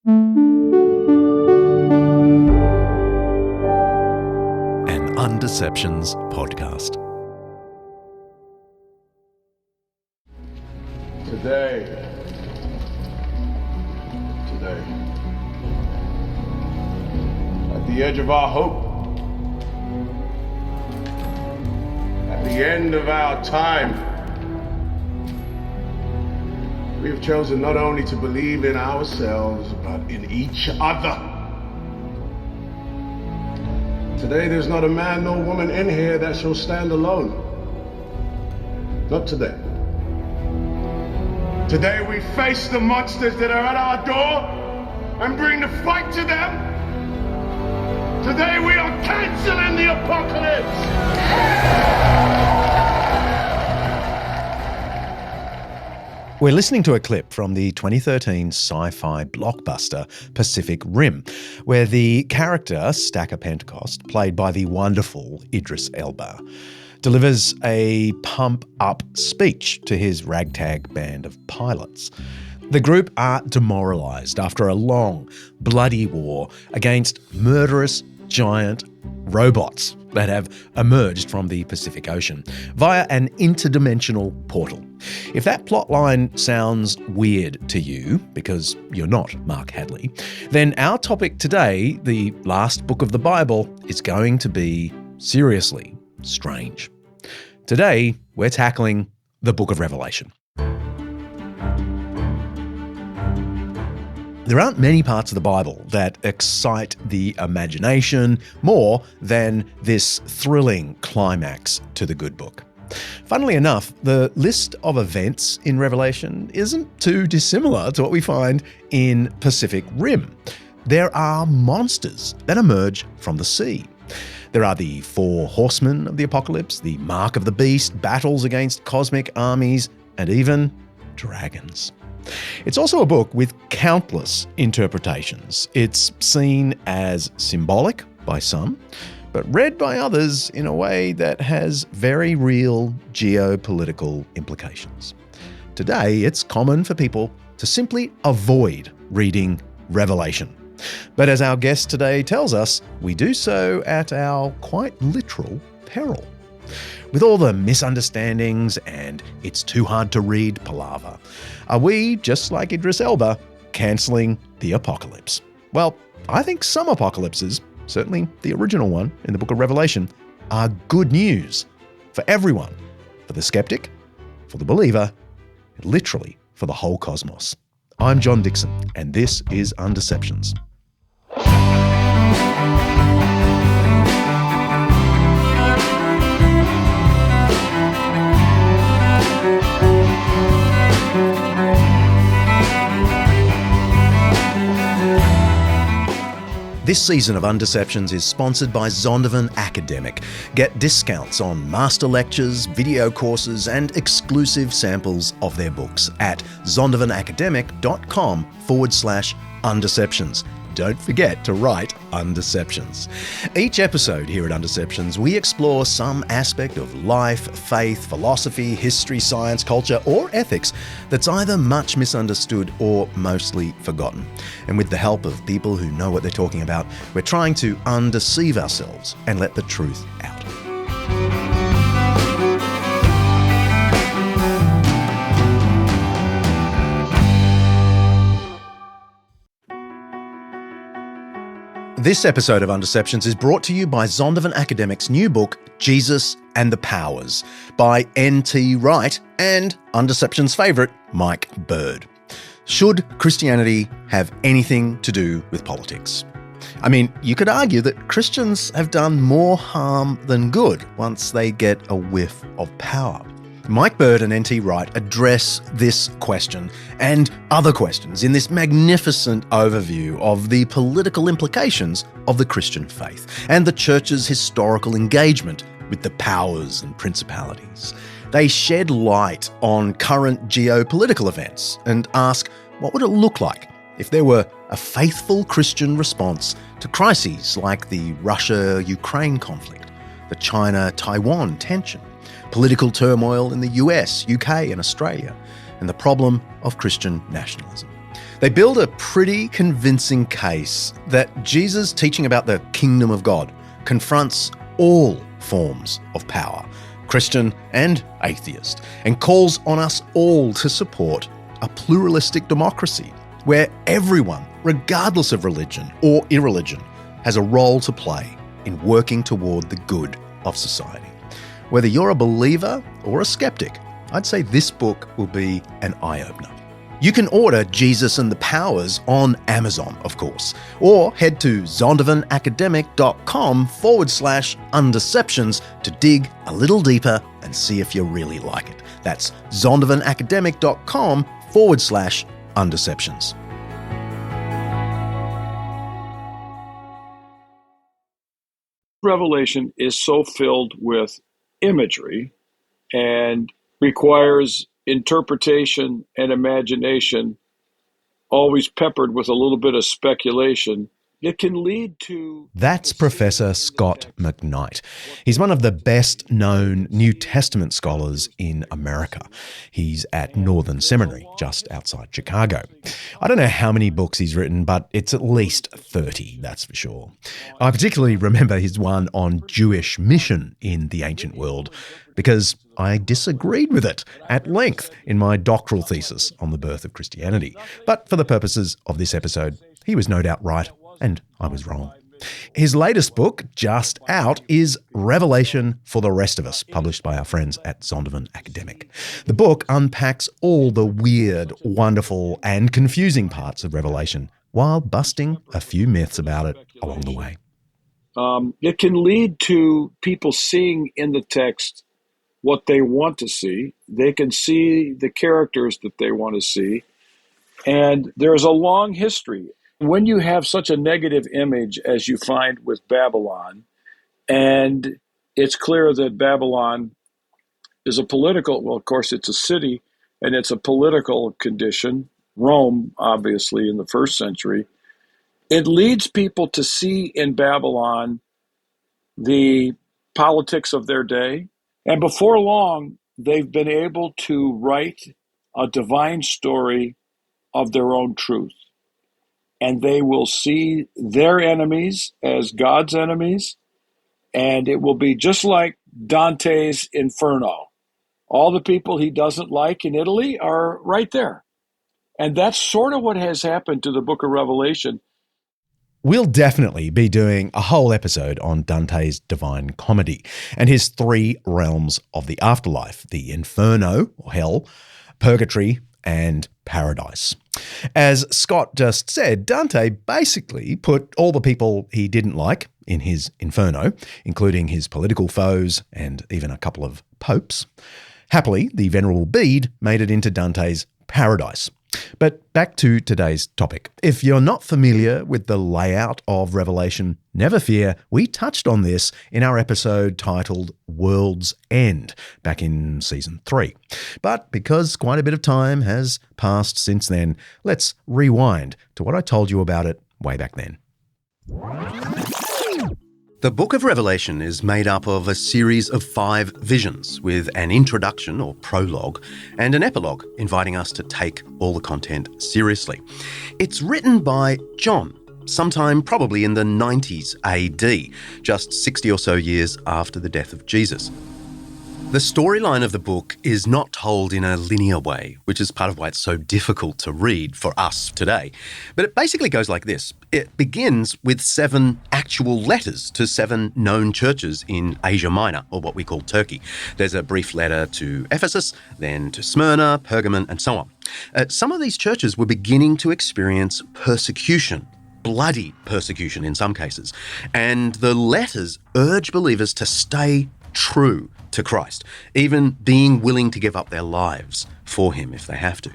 An Undeceptions podcast. Today, at the edge of our hope, at the end of our time, we have chosen not only to believe in ourselves, but in each other. Today, there's not a man nor woman in here that shall stand alone. Not today. Today we face the monsters that are at our door and bring the fight to them. Today we are canceling the apocalypse. We're listening to a clip from the 2013 sci-fi blockbuster Pacific Rim, where the character Stacker Pentecost, played by the wonderful Idris Elba, delivers a pump-up speech to his ragtag band of pilots. The group are demoralised after a long, bloody war against murderous giant robots that have emerged from the Pacific Ocean via an interdimensional portal. If that plotline sounds weird to you, because you're not Mark Hadley, then our topic today, the last book of the Bible, is going to be seriously strange. Today, we're tackling the Book of Revelation. There aren't many parts of the Bible that excite the imagination more than this thrilling climax to the good book. Funnily enough, the list of events in Revelation isn't too dissimilar to what we find in Pacific Rim. There are monsters that emerge from the sea. There are the 4 horsemen of the apocalypse, the mark of the beast, battles against cosmic armies, and even dragons. It's also a book with countless interpretations. It's seen as symbolic by some, but read by others in a way that has very real geopolitical implications. Today, it's common for people to simply avoid reading Revelation. But as our guest today tells us, we do so at our quite literal peril. With all the misunderstandings and it's too hard to read palaver, are we, just like Idris Elba, cancelling the apocalypse? Well, I think some apocalypses, certainly the original one in the Book of Revelation, are good news for everyone, for the skeptic, for the believer, and literally for the whole cosmos. I'm John Dickson, and this is Undeceptions. This season of Undeceptions is sponsored by Zondervan Academic. Get discounts on master lectures, video courses, and exclusive samples of their books at zondervanacademic.com/Undeceptions. Don't forget to write Undeceptions. Each episode here at Undeceptions, we explore some aspect of life, faith, philosophy, history, science, culture, or ethics that's either much misunderstood or mostly forgotten. And with the help of people who know what they're talking about, we're trying to undeceive ourselves and let the truth out. This episode of Undeceptions is brought to you by Zondervan Academic's new book, Jesus and the Powers, by N.T. Wright and Undeceptions' favourite, Mike Bird. Should Christianity have anything to do with politics? I mean, you could argue that Christians have done more harm than good once they get a whiff of power. Mike Bird and N.T. Wright address this question and other questions in this magnificent overview of the political implications of the Christian faith and the Church's historical engagement with the powers and principalities. They shed light on current geopolitical events and ask, what would it look like if there were a faithful Christian response to crises like the Russia-Ukraine conflict, the China-Taiwan tension, political turmoil in the US, UK and Australia, and the problem of Christian nationalism. They build a pretty convincing case that Jesus' teaching about the kingdom of God confronts all forms of power, Christian and atheist, and calls on us all to support a pluralistic democracy where everyone, regardless of religion or irreligion, has a role to play in working toward the good of society. Whether you're a believer or a skeptic, I'd say this book will be an eye-opener. You can order Jesus and the Powers on Amazon, of course, or head to zondervanacademic.com/undeceptions to dig a little deeper and see if you really like it. That's zondervanacademic.com/undeceptions. Revelation is so filled with imagery and requires interpretation and imagination, always peppered with a little bit of speculation. It can lead to... That's Professor Scott McKnight. He's one of the best-known New Testament scholars in America. He's at Northern Seminary, just outside Chicago. I don't know how many books he's written, but it's at least 30, that's for sure. I particularly remember his one on Jewish mission in the ancient world, because I disagreed with it at length in my doctoral thesis on the birth of Christianity. But for the purposes of this episode, he was no doubt right, and I was wrong. His latest book, just out, is Revelation for the Rest of Us, published by our friends at Zondervan Academic. The book unpacks all the weird, wonderful, and confusing parts of Revelation, while busting a few myths about it along the way. It can lead to people seeing in the text what they want to see. They can see the characters that they want to see. And there's a long history. When you have such a negative image as you find with Babylon, and it's clear that Babylon is a political, well, of course, it's a city, and it's a political condition, Rome, obviously, in the first century, it leads people to see in Babylon the politics of their day. And before long, they've been able to write a divine story of their own truth. And they will see their enemies as God's enemies. And it will be just like Dante's Inferno. All the people he doesn't like in Italy are right there. And that's sort of what has happened to the book of Revelation. We'll definitely be doing a whole episode on Dante's Divine Comedy and his three realms of the afterlife, the Inferno, or hell, purgatory, and paradise. As Scott just said, Dante basically put all the people he didn't like in his Inferno, including his political foes and even a couple of popes. Happily, the Venerable Bede made it into Dante's paradise. But back to today's topic. If you're not familiar with the layout of Revelation, never fear, we touched on this in our episode titled World's End back in Season 3. But because quite a bit of time has passed since then, let's rewind to what I told you about it way back then. The Book of Revelation is made up of a series of 5 visions with an introduction or prologue and an epilogue inviting us to take all the content seriously. It's written by John, sometime probably in the 90s AD, just 60 or so years after the death of Jesus. The storyline of the book is not told in a linear way, which is part of why it's so difficult to read for us today. But it basically goes like this. It begins with 7 actual letters to 7 known churches in Asia Minor, or what we call Turkey. There's a brief letter to Ephesus, then to Smyrna, Pergamon, and so on. Some of these churches were beginning to experience persecution, bloody persecution in some cases, and the letters urge believers to stay true to Christ, even being willing to give up their lives for him if they have to.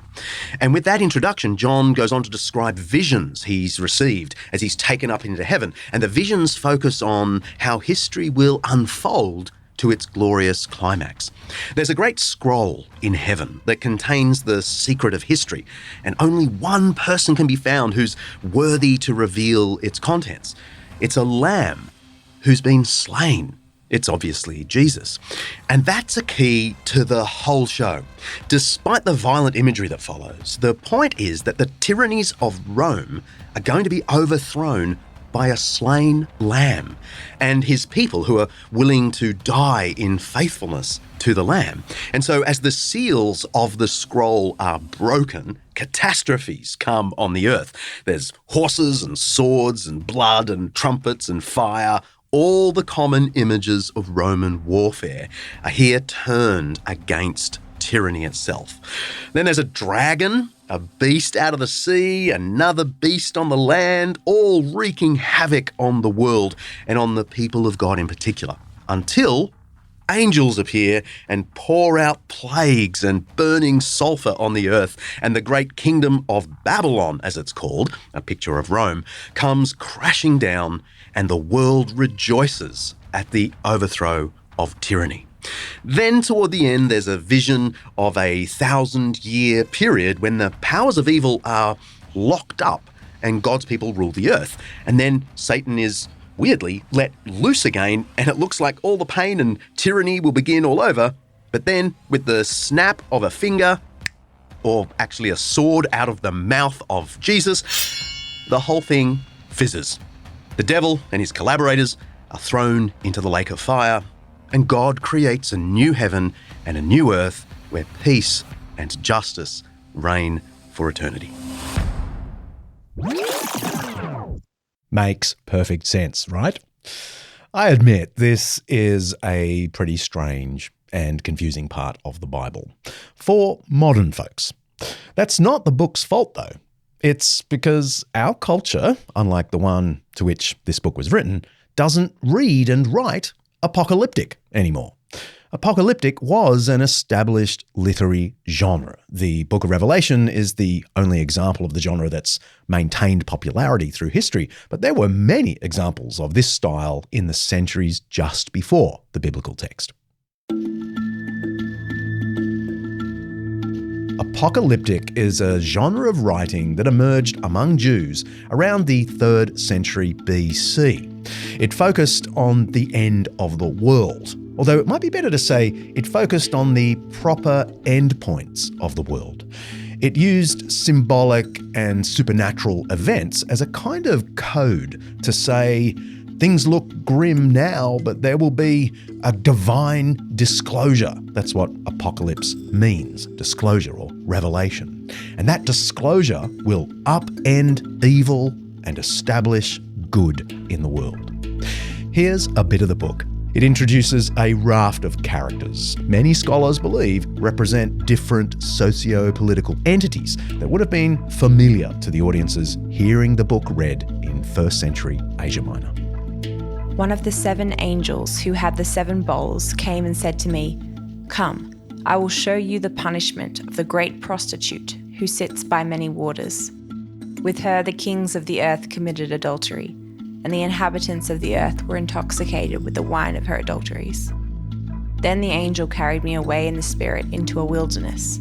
And with that introduction, John goes on to describe visions he's received as he's taken up into heaven, and the visions focus on how history will unfold to its glorious climax. There's a great scroll in heaven that contains the secret of history, and only one person can be found who's worthy to reveal its contents. It's a lamb who's been slain It's obviously Jesus. And that's a key to the whole show. Despite the violent imagery that follows, the point is that the tyrannies of Rome are going to be overthrown by a slain lamb and his people who are willing to die in faithfulness to the lamb. And so as the seals of the scroll are broken, catastrophes come on the earth. There's horses and swords and blood and trumpets and fire. All the common images of Roman warfare are here turned against tyranny itself. Then there's a dragon, a beast out of the sea, another beast on the land, all wreaking havoc on the world and on the people of God in particular, until angels appear and pour out plagues and burning sulfur on the earth, and the great kingdom of Babylon, as it's called, a picture of Rome, comes crashing down, and the world rejoices at the overthrow of tyranny. Then toward the end, there's a vision of a 1,000-year period when the powers of evil are locked up and God's people rule the earth. And then Satan is weirdly let loose again, and it looks like all the pain and tyranny will begin all over. But then, with the snap of a finger, or actually a sword out of the mouth of Jesus, the whole thing fizzes. The devil and his collaborators are thrown into the lake of fire, and God creates a new heaven and a new earth where peace and justice reign for eternity. Makes perfect sense, right? I admit this is a pretty strange and confusing part of the Bible for modern folks. That's not the book's fault, though. It's because our culture, unlike the one to which this book was written, doesn't read and write apocalyptic anymore. Apocalyptic was an established literary genre. The Book of Revelation is the only example of the genre that's maintained popularity through history, but there were many examples of this style in the centuries just before the biblical text. Apocalyptic is a genre of writing that emerged among Jews around the 3rd century BC. It focused on the end of the world, although it might be better to say it focused on the proper endpoints of the world. It used symbolic and supernatural events as a kind of code to say things look grim now, but there will be a divine disclosure. That's what apocalypse means, disclosure or revelation. And that disclosure will upend evil and establish good in the world. Here's a bit of the book. It introduces a raft of characters many scholars believe represent different socio-political entities that would have been familiar to the audiences hearing the book read in 1st century Asia Minor. One of the 7 angels who had the 7 bowls came and said to me, "Come, I will show you the punishment of the great prostitute who sits by many waters. With her the kings of the earth committed adultery, and the inhabitants of the earth were intoxicated with the wine of her adulteries." Then the angel carried me away in the spirit into a wilderness.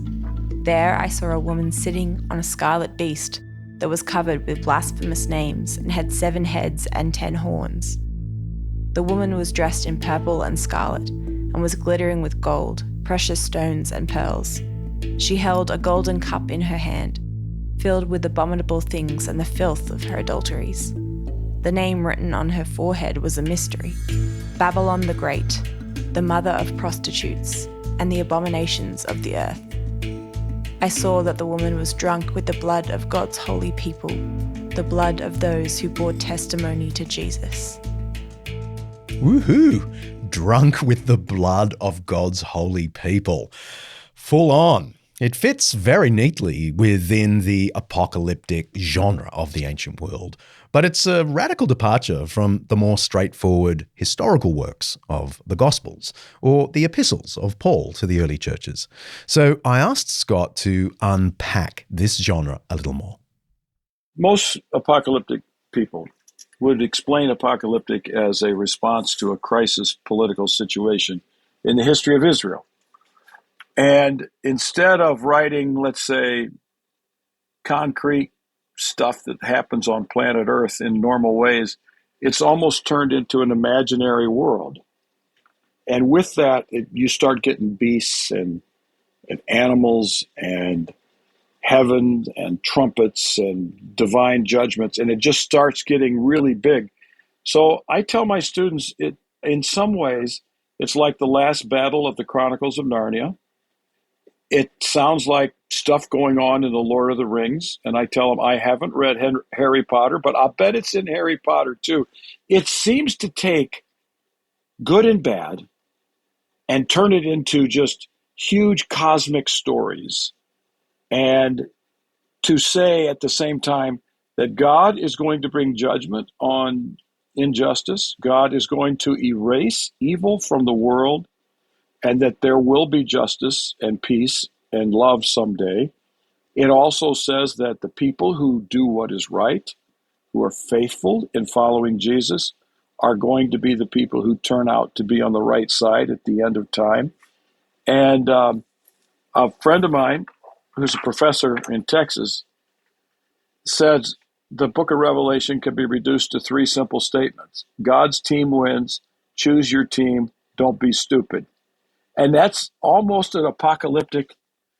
There I saw a woman sitting on a scarlet beast that was covered with blasphemous names and had 7 heads and 10 horns. The woman was dressed in purple and scarlet and was glittering with gold, precious stones and pearls. She held a golden cup in her hand, filled with abominable things and the filth of her adulteries. The name written on her forehead was a mystery: Babylon the Great, the mother of prostitutes and the abominations of the earth. I saw that the woman was drunk with the blood of God's holy people, the blood of those who bore testimony to Jesus. Woohoo! Drunk with the blood of God's holy people. Full on. It fits very neatly within the apocalyptic genre of the ancient world, but it's a radical departure from the more straightforward historical works of the Gospels or the epistles of Paul to the early churches. So I asked Scott to unpack this genre a little more. Most apocalyptic people would explain apocalyptic as a response to a crisis political situation in the history of Israel. And instead of writing, let's say, concrete stuff that happens on planet Earth in normal ways, it's almost turned into an imaginary world. And with that, you start getting beasts and animals and heaven and trumpets and divine judgments, and it just starts getting really big. So I tell my students, in some ways, it's like the last battle of the Chronicles of Narnia. It sounds like stuff going on in the Lord of the Rings, and I tell them I haven't read Harry Potter, but I'll bet it's in Harry Potter too. It seems to take good and bad and turn it into just huge cosmic stories. And to say at the same time that God is going to bring judgment on injustice, God is going to erase evil from the world, and that there will be justice and peace and love someday. It also says that the people who do what is right, who are faithful in following Jesus, are going to be the people who turn out to be on the right side at the end of time. And a friend of mine, who's a professor in Texas, says the book of Revelation can be reduced to 3 simple statements. God's team wins, choose your team, don't be stupid. And that's almost an apocalyptic,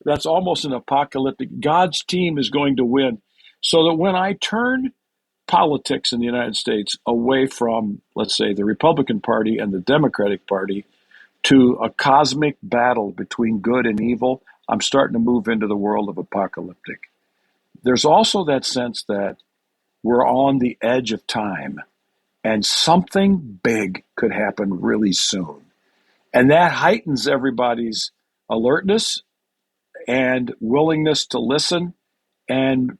God's team is going to win. So that when I turn politics in the United States away from, let's say, the Republican Party and the Democratic Party to a cosmic battle between good and evil, I'm starting to move into the world of apocalyptic. There's also that sense that we're on the edge of time and something big could happen really soon. And that heightens everybody's alertness and willingness to listen and,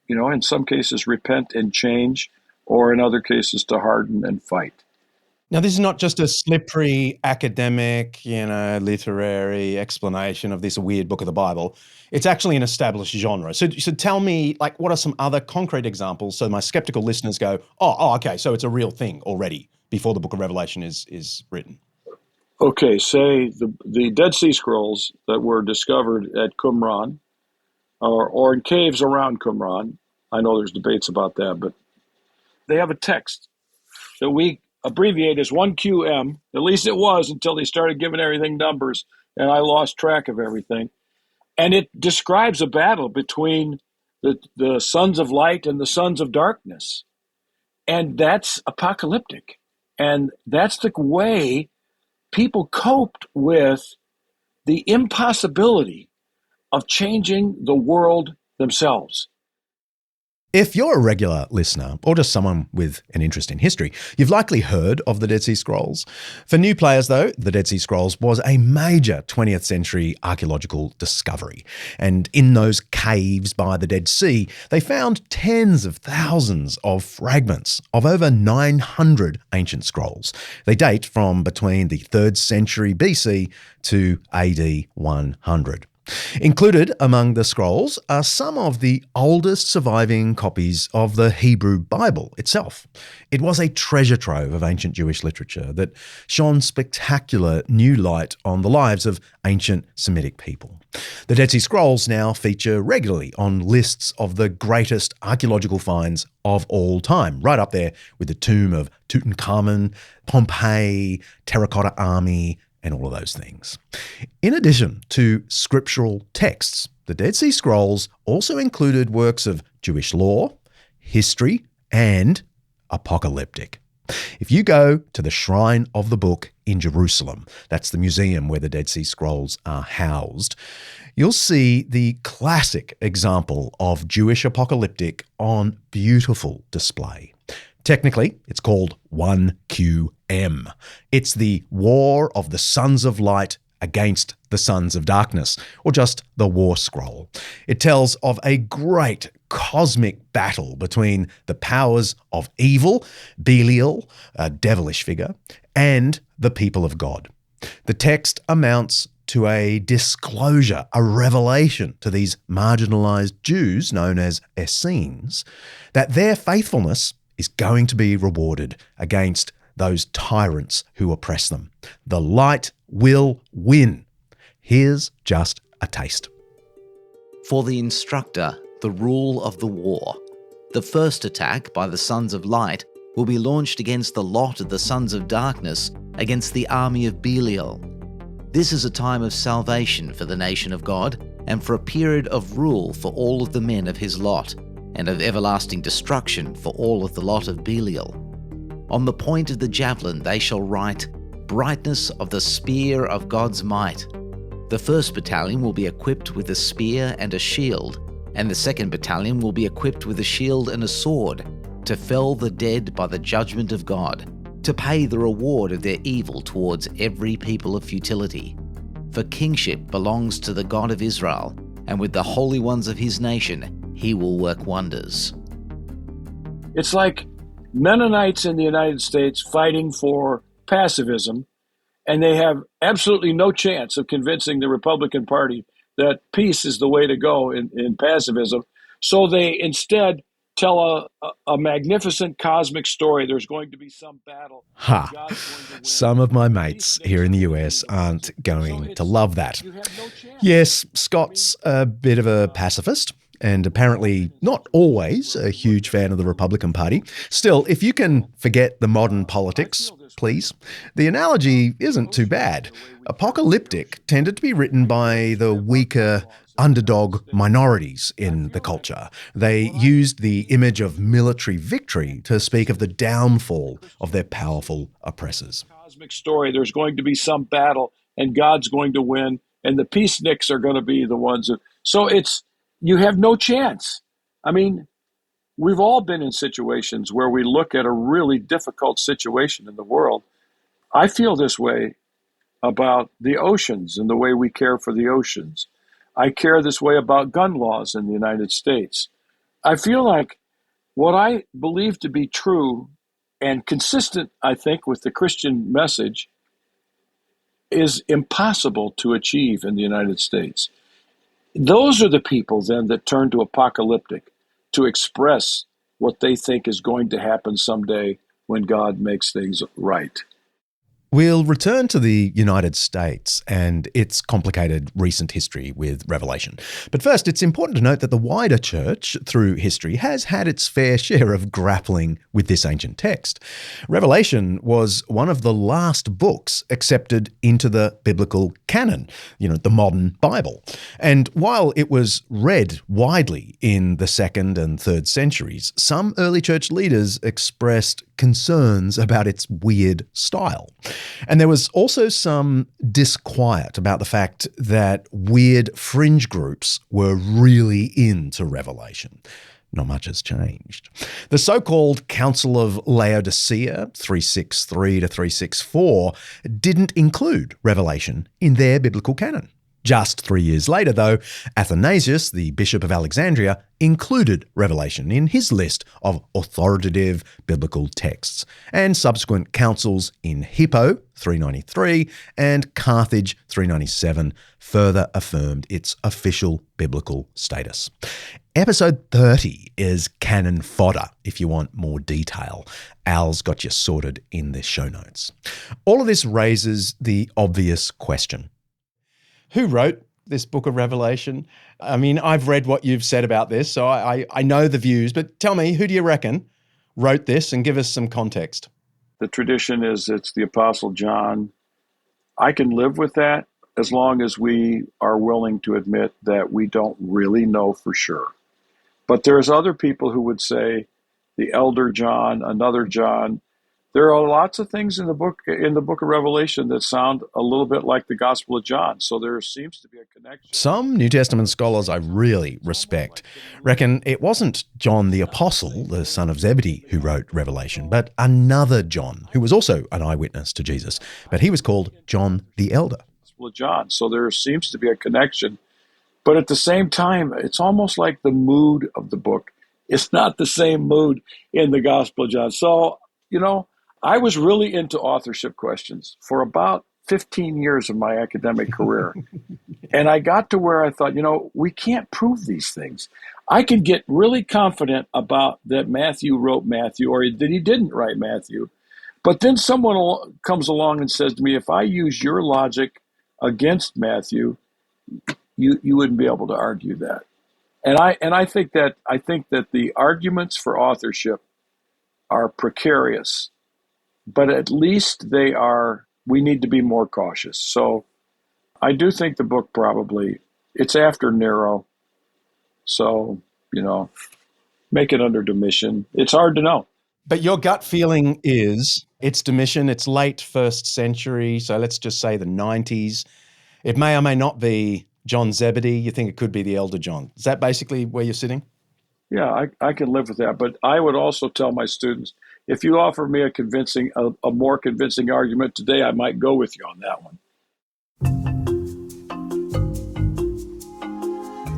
in some cases, repent and change, or in other cases, to harden and fight. Now, this is not just a slippery academic, literary explanation of this weird book of the Bible. It's actually an established genre. So tell me, what are some other concrete examples so my skeptical listeners go, oh, okay, so it's a real thing already before the book of Revelation is written? Okay, say the Dead Sea Scrolls that were discovered at Qumran, or in caves around Qumran. I know there's debates about that, but they have a text that we abbreviate as 1QM. At least it was until they started giving everything numbers, and I lost track of everything. And it describes a battle between the sons of light and the sons of darkness. And that's apocalyptic. And that's the way people coped with the impossibility of changing the world themselves. If you're a regular listener, or just someone with an interest in history, you've likely heard of the Dead Sea Scrolls. For new players, though, the Dead Sea Scrolls was a major 20th century archaeological discovery. And in those caves by the Dead Sea, they found tens of thousands of fragments of over 900 ancient scrolls. They date from between the 3rd century BC to AD 100. Included among the scrolls are some of the oldest surviving copies of the Hebrew Bible itself. It was a treasure trove of ancient Jewish literature that shone spectacular new light on the lives of ancient Semitic people. The Dead Sea Scrolls now feature regularly on lists of the greatest archaeological finds of all time, right up there with the tomb of Tutankhamun, Pompeii, Terracotta Army, and all of those things. In addition to scriptural texts, the Dead Sea Scrolls also included works of Jewish law, history, and apocalyptic. If you go to the Shrine of the Book in Jerusalem, that's the museum where the Dead Sea Scrolls are housed, you'll see the classic example of Jewish apocalyptic on beautiful display. Technically, it's called 1QM. It's the War of the Sons of Light against the Sons of Darkness, or just the War Scroll. It tells of a great cosmic battle between the powers of evil, Belial, a devilish figure, and the people of God. The text amounts to a disclosure, a revelation to these marginalized Jews known as Essenes, that their faithfulness is going to be rewarded against those tyrants who oppress them. The light will win. Here's just a taste. For the instructor, the rule of the war. The first attack by the Sons of Light will be launched against the lot of the Sons of Darkness against the army of Belial. This is a time of salvation for the nation of God, and for a period of rule for all of the men of his lot, and of everlasting destruction for all of the lot of Belial. On the point of the javelin they shall write, brightness of the spear of God's might. The 1st battalion will be equipped with a spear and a shield, and the 2nd battalion will be equipped with a shield and a sword, to fell the dead by the judgment of God, to pay the reward of their evil towards every people of futility. For kingship belongs to the God of Israel, and with the holy ones of his nation he will work wonders. It's like Mennonites in the United States fighting for pacifism, and they have absolutely no chance of convincing the Republican Party that peace is the way to go in pacifism. So they instead tell a magnificent cosmic story. There's going to be some battle. Ha! God's going to win. Some of my mates here in the US aren't going to love that. Yes, Scott's a bit of a pacifist, and apparently not always a huge fan of the Republican Party. Still, if you can forget the modern politics, please, the analogy isn't too bad. Apocalyptic tended to be written by the weaker, underdog minorities in the culture. They used the image of military victory to speak of the downfall of their powerful oppressors. Cosmic story. There's going to be some battle, and God's going to win, and the peaceniks are going to be the ones who. So you have no chance. I mean, we've all been in situations where we look at a really difficult situation in the world. I feel this way about the oceans and the way we care for the oceans. I care this way about gun laws in the United States. I feel like what I believe to be true and consistent, I think, with the Christian message is impossible to achieve in the United States. Those are the people then that turn to apocalyptic to express what they think is going to happen someday when God makes things right. We'll return to the United States and its complicated recent history with Revelation. But first, it's important to note that the wider church, through history, has had its fair share of grappling with this ancient text. Revelation was one of the last books accepted into the biblical canon, the modern Bible. And while it was read widely in the 2nd and 3rd centuries, some early church leaders expressed concerns about its weird style. And there was also some disquiet about the fact that weird fringe groups were really into Revelation. Not much has changed. The so-called Council of Laodicea, 363 to 364, didn't include Revelation in their biblical canon. Just 3 years later, though, Athanasius, the Bishop of Alexandria, included Revelation in his list of authoritative biblical texts, and subsequent councils in Hippo, 393, and Carthage, 397, further affirmed its official biblical status. Episode 30 is canon fodder if you want more detail. Al's got you sorted in the show notes. All of this raises the obvious question. Who wrote this book of Revelation? I mean, I've read what you've said about this, so I know the views, but tell me, who do you reckon wrote this, and give us some context? The tradition is it's the Apostle John. I can live with that as long as we are willing to admit that we don't really know for sure. But there's other people who would say the elder John, another John. There are lots of things in the book of Revelation that sound a little bit like the Gospel of John. So there seems to be a connection. Some New Testament scholars I really respect reckon it wasn't John the Apostle, the son of Zebedee, who wrote Revelation, but another John, who was also an eyewitness to Jesus. But he was called John the Elder. Gospel of John. So there seems to be a connection. But at the same time, it's almost like the mood of the book. It's not the same mood in the Gospel of John. So, I was really into authorship questions for about 15 years of my academic career. And I got to where I thought, we can't prove these things. I can get really confident about that Matthew wrote Matthew or that he didn't write Matthew. But then someone comes along and says to me, if I use your logic against Matthew, you wouldn't be able to argue that. And I think that the arguments for authorship are precarious. But at least they are we need to be more cautious. So I do think the book it's after Nero. So, make it under Domitian. It's hard to know. But your gut feeling is it's Domitian, it's late first century, so let's just say the 90s. It may or may not be John Zebedee. You think it could be the elder John. Is that basically where you're sitting? Yeah, I can live with that. But I would also tell my students, if you offer me a more convincing argument today, I might go with you on that one.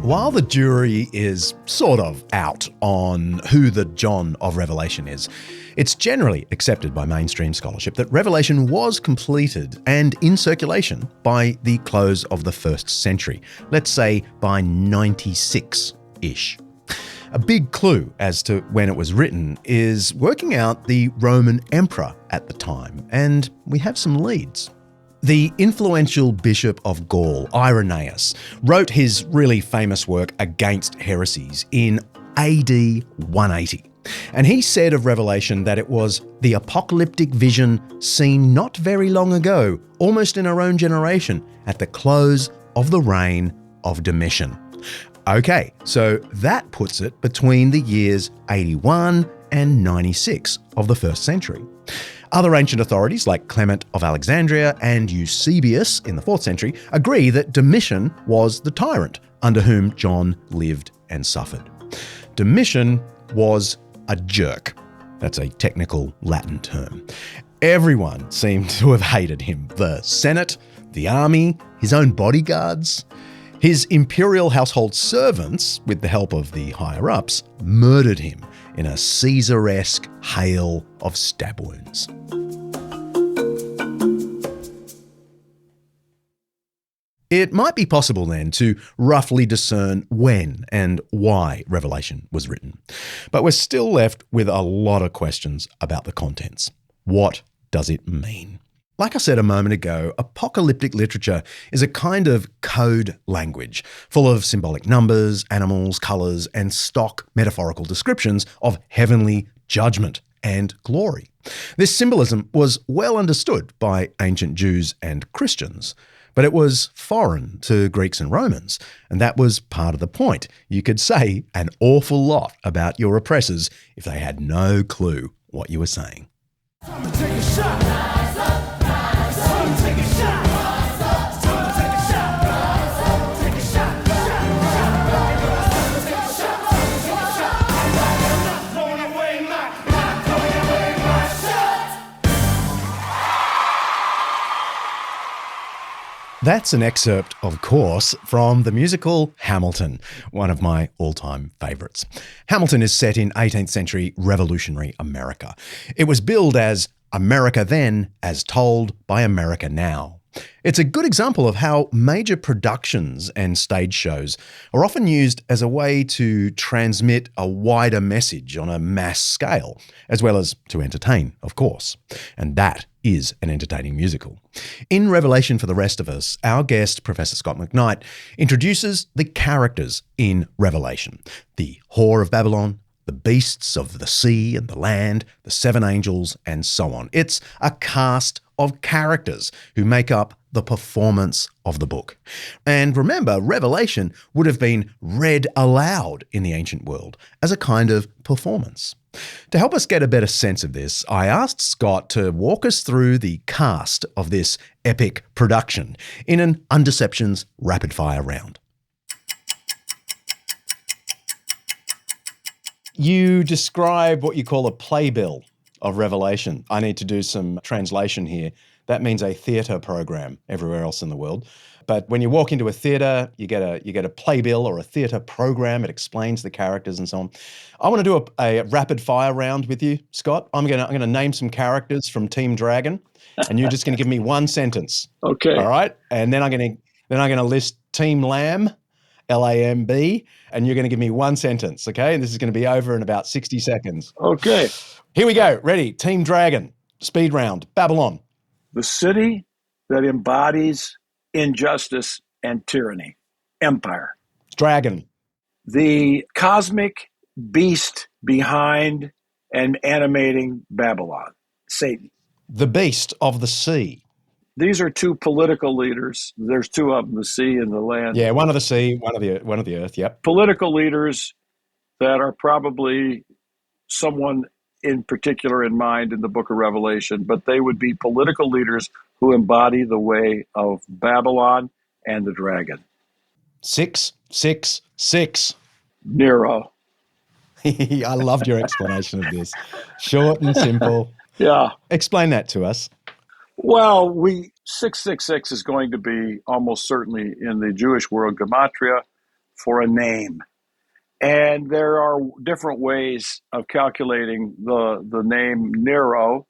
While the jury is sort of out on who the John of Revelation is, it's generally accepted by mainstream scholarship that Revelation was completed and in circulation by the close of the 1st century, let's say by 96-ish. A big clue as to when it was written is working out the Roman emperor at the time, and we have some leads. The influential Bishop of Gaul, Irenaeus, wrote his really famous work Against Heresies in AD 180. And he said of Revelation that it was the apocalyptic vision seen not very long ago, almost in our own generation, at the close of the reign of Domitian. Okay, so that puts it between the years 81 and 96 of the 1st century. Other ancient authorities like Clement of Alexandria and Eusebius in the 4th century agree that Domitian was the tyrant under whom John lived and suffered. Domitian was a jerk. That's a technical Latin term. Everyone seemed to have hated him. The Senate, the army, his own bodyguards. His imperial household servants, with the help of the higher-ups, murdered him in a Caesar-esque hail of stab wounds. It might be possible then to roughly discern when and why Revelation was written. But we're still left with a lot of questions about the contents. What does it mean? Like I said a moment ago, apocalyptic literature is a kind of code language, full of symbolic numbers, animals, colours, and stock metaphorical descriptions of heavenly judgment and glory. This symbolism was well understood by ancient Jews and Christians, but it was foreign to Greeks and Romans, and that was part of the point. You could say an awful lot about your oppressors if they had no clue what you were saying. Time to take a shot. Rise up, rise up. Time to take a shot. Rise up. Time to take a shot. Rise up. Take a shot. Time to take a shot. Take a shot. I'm not throwing away my shot. That's an excerpt, of course, from the musical Hamilton, one of my all-time favourites. Hamilton is set in 18th century revolutionary America. It was billed as America then, as told by America now. It's a good example of how major productions and stage shows are often used as a way to transmit a wider message on a mass scale, as well as to entertain, of course. And that is an entertaining musical. In Revelation for the Rest of Us, our guest, Professor Scott McKnight, introduces the characters in Revelation. The whore of Babylon, the beasts of the sea and the land, the 7 angels, and so on. It's a cast of characters who make up the performance of the book. And remember, Revelation would have been read aloud in the ancient world as a kind of performance. To help us get a better sense of this, I asked Scott to walk us through the cast of this epic production in an Undeceptions rapid-fire round. You describe what you call a playbill of Revelation. I need to do some translation here. That means a theatre program everywhere else in the world. But when you walk into a theatre, you get a playbill or a theatre program. It explains the characters and so on. I want to do a rapid fire round with you, Scott. I'm gonna name some characters from Team Dragon, and you're just going to give me one sentence. Okay. All right. And then I'm gonna list Team Lamb, Lamb, and you're going to give me one sentence. Okay. And this is going to be over in about 60 seconds. Okay. Here we go. Ready? Team Dragon. Speed round. Babylon. The city that embodies injustice and tyranny. Empire. Dragon. The cosmic beast behind and animating Babylon. Satan. The beast of the sea. These are two political leaders. There's two of them, the sea and the land. Yeah, one of the sea, one of the earth. Yep. Political leaders that are probably someone in particular in mind in the book of Revelation, but they would be political leaders who embody the way of Babylon and the dragon. 666. Nero. I loved your explanation of this. Short and simple. Yeah. Explain that to us. Well, 666 is going to be almost certainly in the Jewish world gematria for a name. And there are different ways of calculating the name Nero,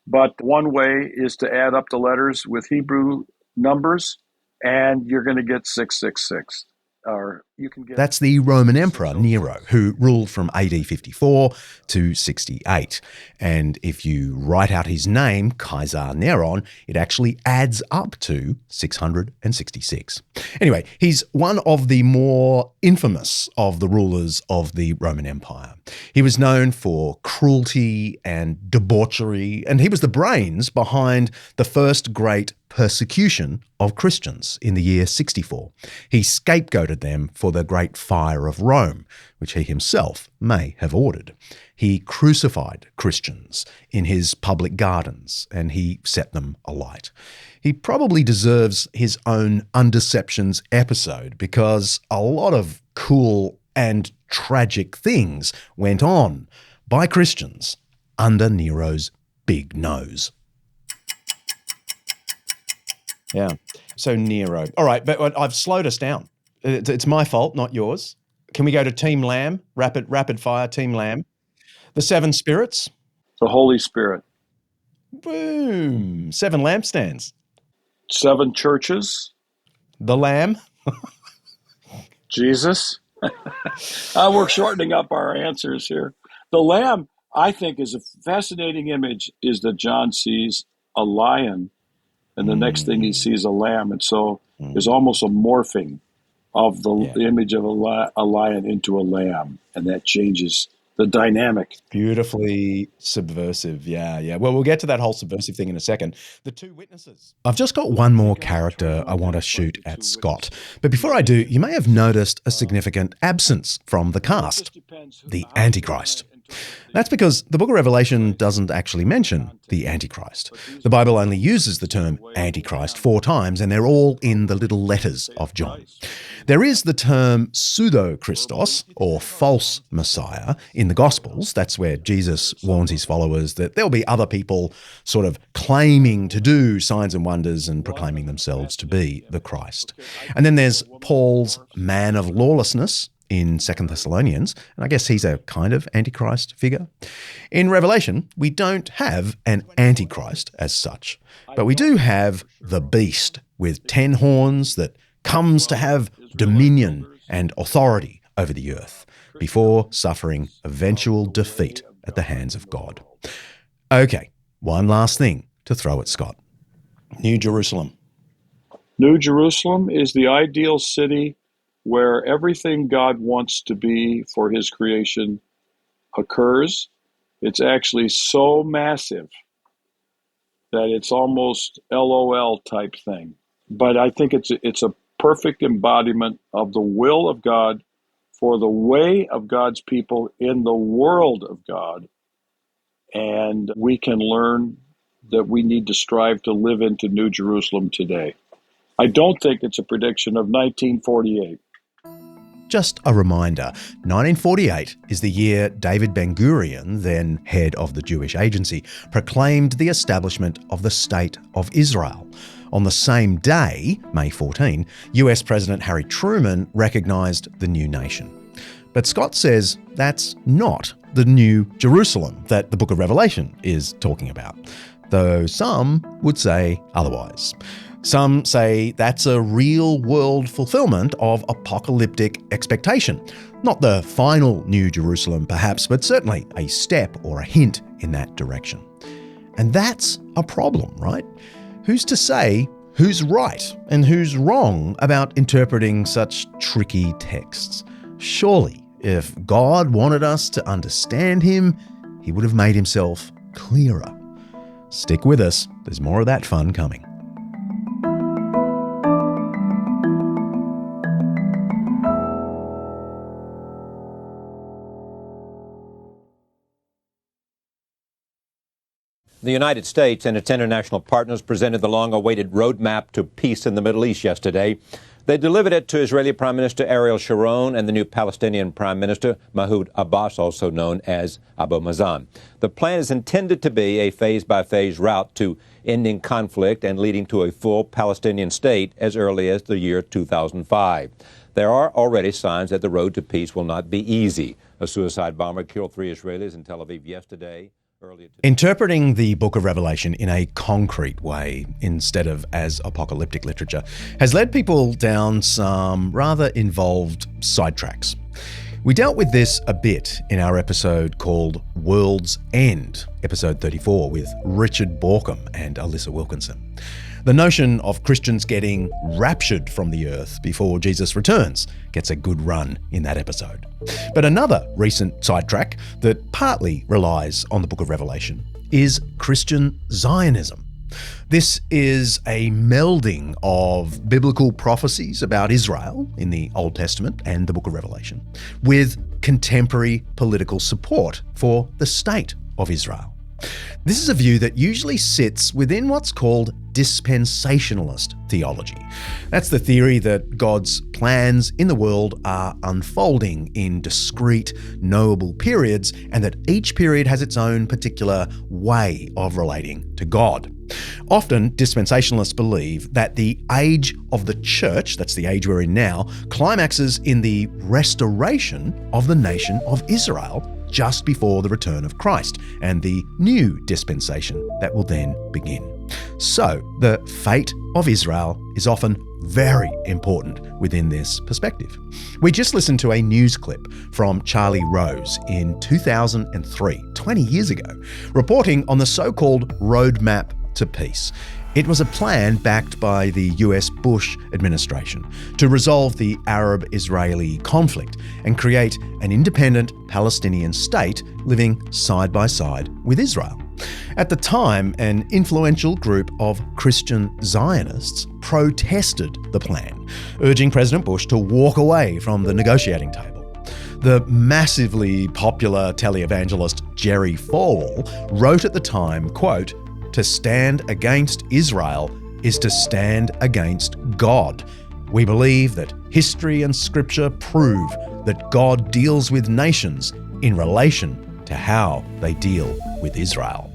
but one way is to add up the letters with Hebrew numbers, and you're going to get 666. Or you can get That's the Roman Emperor Nero, who ruled from AD 54 to 68. And if you write out his name, Kaiser Neron, it actually adds up to 666. Anyway, he's one of the more infamous of the rulers of the Roman Empire. He was known for cruelty and debauchery, and he was the brains behind the first great persecution of Christians in the year 64. He scapegoated them for the Great Fire of Rome, which he himself may have ordered. He crucified Christians in his public gardens, and he set them alight. He probably deserves his own Undeceptions episode because a lot of cool and tragic things went on by Christians under Nero's big nose. Yeah. So Nero. All right, but I've slowed us down. It's my fault, not yours. Can we go to Team Lamb? Rapid fire, Team Lamb. The seven spirits. the Holy Spirit. Boom. 7 lampstands. 7 churches. The Lamb. Jesus. We're shortening up our answers here. The lamb, I think, is a fascinating image, is that John sees a lion, and the next thing he sees a lamb. And so there's almost a morphing of the image of a lion into a lamb, and that changes the dynamic. Beautifully subversive. Yeah. Well, we'll get to that whole subversive thing in a second. The 2 witnesses. I've just got one more character I want to shoot at Scott. But before I do, you may have noticed a significant absence from the cast, the Antichrist. That's because the book of Revelation doesn't actually mention the Antichrist. The Bible only uses the term Antichrist 4 times, and they're all in the little letters of John. There is the term pseudo-Christos, or false Messiah, in the Gospels. That's where Jesus warns his followers that there'll be other people sort of claiming to do signs and wonders and proclaiming themselves to be the Christ. And then there's Paul's man of lawlessness in 2 Thessalonians, and I guess he's a kind of Antichrist figure. In Revelation, we don't have an Antichrist as such, but we do have the beast with 10 horns that comes to have dominion and authority over the earth before suffering eventual defeat at the hands of God. Okay, one last thing to throw at Scott. New Jerusalem. New Jerusalem is the ideal city where everything God wants to be for his creation occurs. It's actually so massive that it's almost LOL type thing. But I think it's a perfect embodiment of the will of God for the way of God's people in the world of God. And we can learn that we need to strive to live into New Jerusalem today. I don't think it's a prediction of 1948. Just a reminder, 1948 is the year David Ben-Gurion, then head of the Jewish Agency, proclaimed the establishment of the State of Israel. On the same day, May 14, US President Harry Truman recognised the new nation. But Scott says that's not the New Jerusalem that the book of Revelation is talking about, though some would say otherwise. Some say that's a real-world fulfillment of apocalyptic expectation. Not the final New Jerusalem, perhaps, but certainly a step or a hint in that direction. And that's a problem, right? Who's to say who's right and who's wrong about interpreting such tricky texts? Surely, if God wanted us to understand him, he would have made himself clearer. Stick with us, there's more of that fun coming. The United States and its international partners presented the long-awaited roadmap to peace in the Middle East yesterday. They delivered it to Israeli Prime Minister Ariel Sharon and the new Palestinian Prime Minister Mahmoud Abbas, also known as Abu Mazen. The plan is intended to be a phase-by-phase route to ending conflict and leading to a full Palestinian state as early as the year 2005. There are already signs that the road to peace will not be easy. A suicide bomber killed 3 Israelis in Tel Aviv yesterday. Interpreting the Book of Revelation in a concrete way instead of as apocalyptic literature has led people down some rather involved sidetracks. We dealt with this a bit in our episode called World's End, episode 34, with Richard Borkham and Alyssa Wilkinson. The notion of Christians getting raptured from the earth before Jesus returns gets a good run in that episode. But another recent sidetrack that partly relies on the Book of Revelation is Christian Zionism. This is a melding of biblical prophecies about Israel in the Old Testament and the Book of Revelation with contemporary political support for the state of Israel. This is a view that usually sits within what's called dispensationalist theology. That's the theory that God's plans in the world are unfolding in discrete, knowable periods, and that each period has its own particular way of relating to God. Often, dispensationalists believe that the age of the church, that's the age we're in now, climaxes in the restoration of the nation of Israel just before the return of Christ and the new dispensation that will then begin. So, the fate of Israel is often very important within this perspective. We just listened to a news clip from Charlie Rose in 2003, 20 years ago, reporting on the so-called roadmap to peace. It was a plan backed by the US Bush administration to resolve the Arab-Israeli conflict and create an independent Palestinian state living side by side with Israel. At the time, an influential group of Christian Zionists protested the plan, urging President Bush to walk away from the negotiating table. The massively popular televangelist Jerry Falwell wrote at the time, quote, "To stand against Israel is to stand against God. We believe that history and scripture prove that God deals with nations in relation to how they deal with Israel."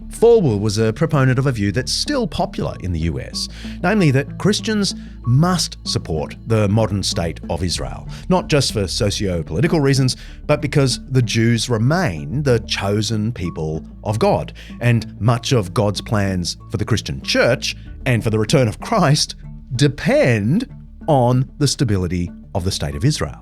Falwell was a proponent of a view that's still popular in the US, namely that Christians must support the modern state of Israel, not just for socio-political reasons, but because the Jews remain the chosen people of God, and much of God's plans for the Christian church and for the return of Christ depend on the stability of the state of Israel.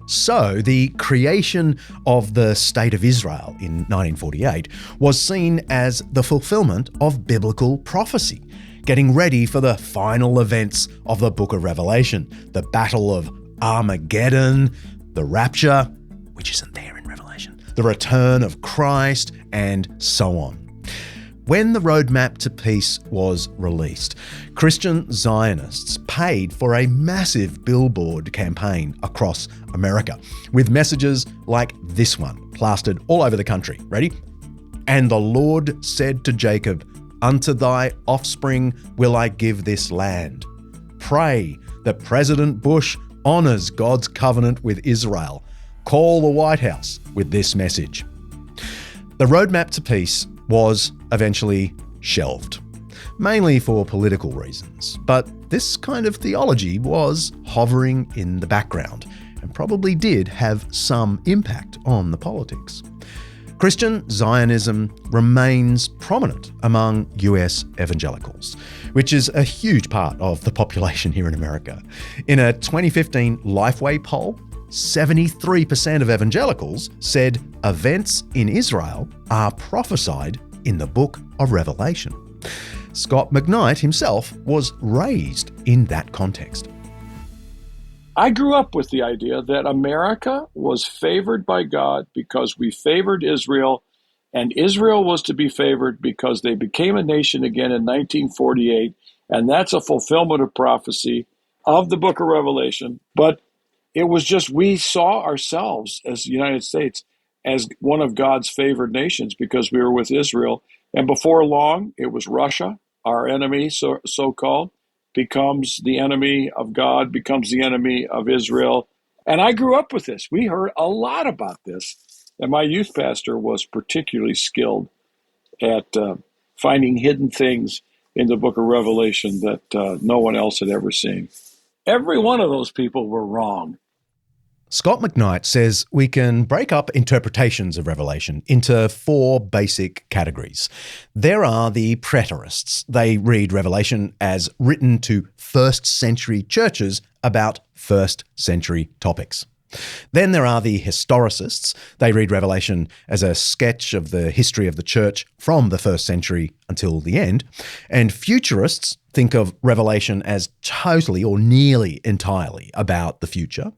So, the creation of the State of Israel in 1948 was seen as the fulfillment of biblical prophecy, getting ready for the final events of the Book of Revelation, the Battle of Armageddon, the rapture, which isn't there in Revelation, the return of Christ, and so on. When the roadmap to peace was released, Christian Zionists paid for a massive billboard campaign across America, with messages like this one plastered all over the country. Ready? "And the Lord said to Jacob, unto thy offspring will I give this land. Pray that President Bush honors God's covenant with Israel. Call the White House with this message." The roadmap to peace was eventually shelved, mainly for political reasons. But this kind of theology was hovering in the background and probably did have some impact on the politics. Christian Zionism remains prominent among US evangelicals, which is a huge part of the population here in America. In a 2015 Lifeway poll, 73% of evangelicals said events in Israel are prophesied in the Book of Revelation. Scott McKnight himself was raised in that context. I grew up with the idea that America was favored by God because we favored Israel, and Israel was to be favored because they became a nation again in 1948, and that's a fulfillment of prophecy of the Book of Revelation. But it was just we saw ourselves as the United States as one of God's favored nations because we were with Israel. And before long, it was Russia, our enemy, so-called, becomes the enemy of God, becomes the enemy of Israel. And I grew up with this. We heard a lot about this. And my youth pastor was particularly skilled at finding hidden things in the book of Revelation that no one else had ever seen. Every one of those people were wrong. Scott McKnight says we can break up interpretations of Revelation into 4 basic categories. There are the preterists. They read Revelation as written to first century churches about first century topics. Then there are the historicists. They read Revelation as a sketch of the history of the church from the first century until the end. And futurists think of Revelation as totally or nearly entirely about the future.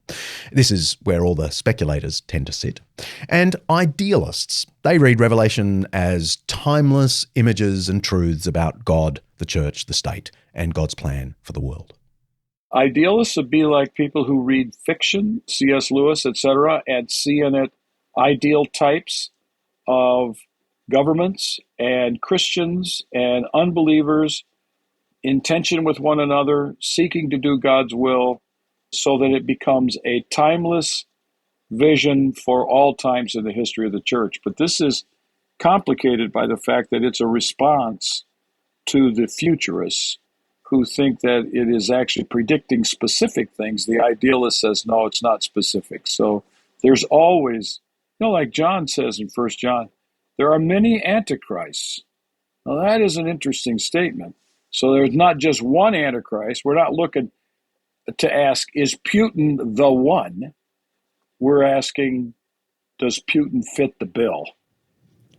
This is where all the speculators tend to sit. And idealists, they read Revelation as timeless images and truths about God, the church, the state, and God's plan for the world. Idealists would be like people who read fiction, C.S. Lewis, etc., and see in it ideal types of governments and Christians and unbelievers in tension with one another, seeking to do God's will so that it becomes a timeless vision for all times in the history of the church. But this is complicated by the fact that it's a response to the futurists who think that it is actually predicting specific things. The idealist says, no, it's not specific. So there's always, like John says in 1 John, there are many antichrists. Now that is an interesting statement. So there's not just one antichrist. We're not looking to ask, is Putin the one? We're asking, does Putin fit the bill?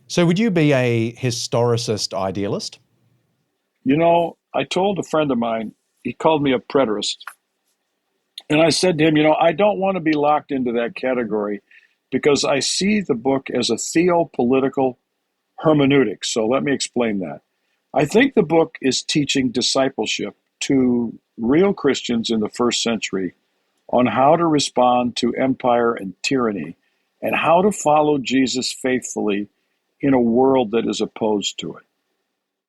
So would you be a historicist idealist? I told a friend of mine, he called me a preterist. And I said to him, I don't want to be locked into that category because I see the book as a theopolitical hermeneutic. So let me explain that. I think the book is teaching discipleship to real Christians in the first century on how to respond to empire and tyranny and how to follow Jesus faithfully in a world that is opposed to it.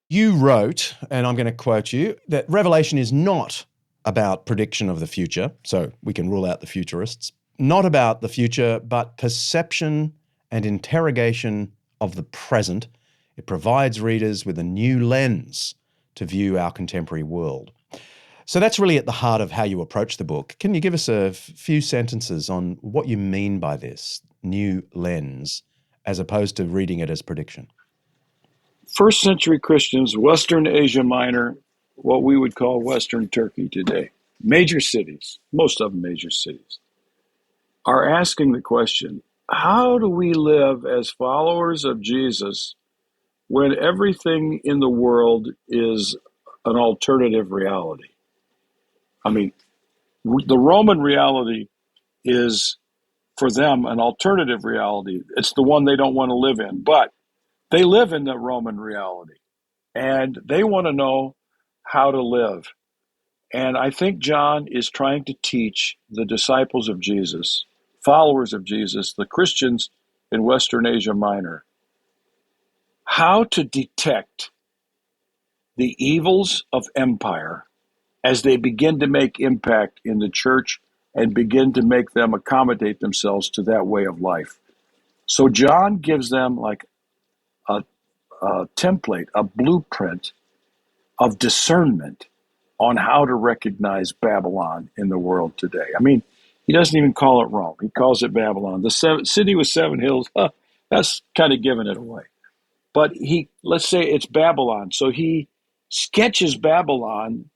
You wrote, and I'm going to quote you, that Revelation is not about prediction of the future, so we can rule out the futurists, not about the future, but perception and interrogation of the present. It provides readers with a new lens to view our contemporary world. So that's really at the heart of how you approach the book. Can you give us a few sentences on what you mean by this new lens, as opposed to reading it as prediction? First century Christians, Western Asia Minor, what we would call Western Turkey today, major cities, most of them major cities, are asking the question, how do we live as followers of Jesus when everything in the world is an alternative reality? I mean, the Roman reality is, for them, an alternative reality. It's the one they don't want to live in, but they live in the Roman reality, and they want to know how to live. And I think John is trying to teach the disciples of Jesus, followers of Jesus, the Christians in Western Asia Minor, how to detect the evils of empire as they begin to make impact in the church and begin to make them accommodate themselves to that way of life. So John gives them like a template, a blueprint of discernment on how to recognize Babylon in the world today. I mean, he doesn't even call it Rome. He calls it Babylon. The city with 7 hills, that's kind of giving it away. But let's say it's Babylon. So he sketches Babylon.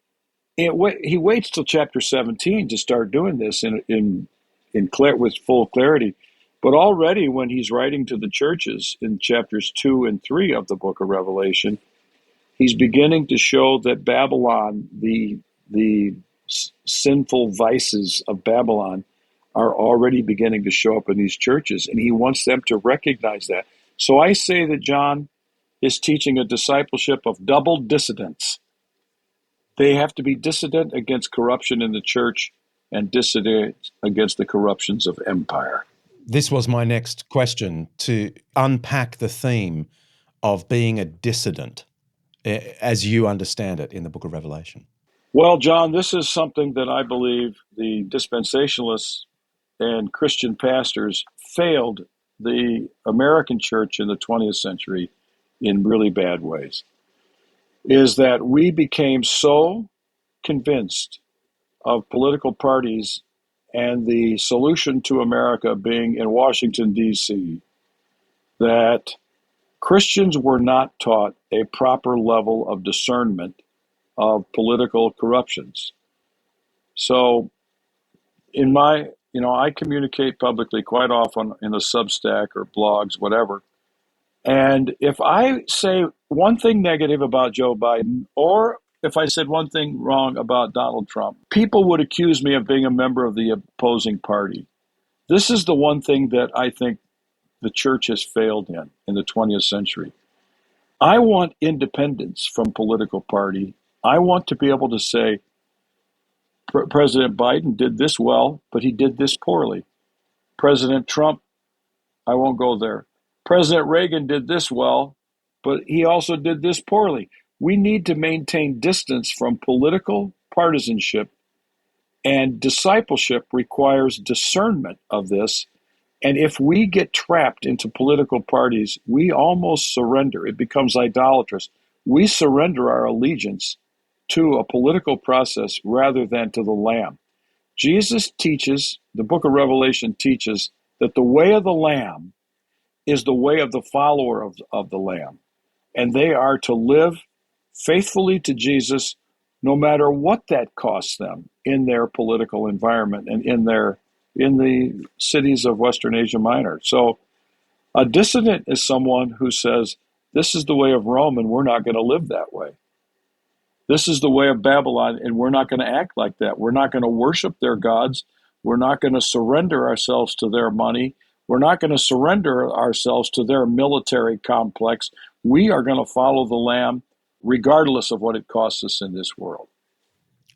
He waits till chapter 17 to start doing this with full clarity. But already when he's writing to the churches in chapters 2 and 3 of the book of Revelation, he's beginning to show that Babylon, the sinful vices of Babylon, are already beginning to show up in these churches, and he wants them to recognize that. So I say that John is teaching a discipleship of double dissidence. They have to be dissident against corruption in the church and dissident against the corruptions of empire. This was my next question, to unpack the theme of being a dissident as you understand it in the book of Revelation. Well, John, this is something that I believe the dispensationalists and Christian pastors failed the American church in the 20th century in really bad ways, is that we became so convinced of political parties and the solution to America being in Washington, D.C., that Christians were not taught a proper level of discernment of political corruptions. So I communicate publicly quite often in a Substack or blogs, whatever. And if I say one thing negative about Joe Biden, or if I said one thing wrong about Donald Trump, people would accuse me of being a member of the opposing party. This is the one thing that I think the church has failed in the 20th century. I want independence from political party. I want to be able to say, President Biden did this well, but he did this poorly. President Trump, I won't go there. President Reagan did this well, but he also did this poorly. We need to maintain distance from political partisanship, and discipleship requires discernment of this. And if we get trapped into political parties, we almost surrender. It becomes idolatrous. We surrender our allegiance to a political process rather than to the Lamb. Jesus teaches, the book of Revelation teaches, that the way of the Lamb is the way of the follower of the Lamb. And they are to live faithfully to Jesus no matter what that costs them in their political environment and in the cities of Western Asia Minor. So a dissident is someone who says, this is the way of Rome and we're not going to live that way. This is the way of Babylon, and we're not going to act like that. We're not going to worship their gods. We're not going to surrender ourselves to their money. We're not going to surrender ourselves to their military complex. We are going to follow the Lamb regardless of what it costs us in this world.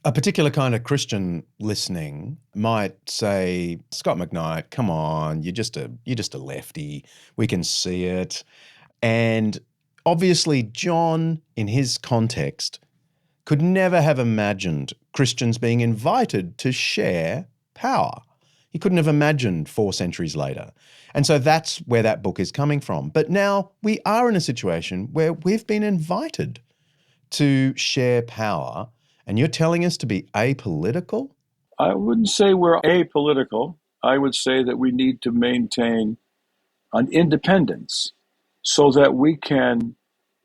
A particular kind of Christian listening might say, Scott McKnight, come on, you're just a lefty. We can see it. And obviously John, in his context, could never have imagined Christians being invited to share power. He couldn't have imagined 4 centuries later. And so that's where that book is coming from. But now we are in a situation where we've been invited to share power, and you're telling us to be apolitical? I wouldn't say we're apolitical. I would say that we need to maintain an independence so that we can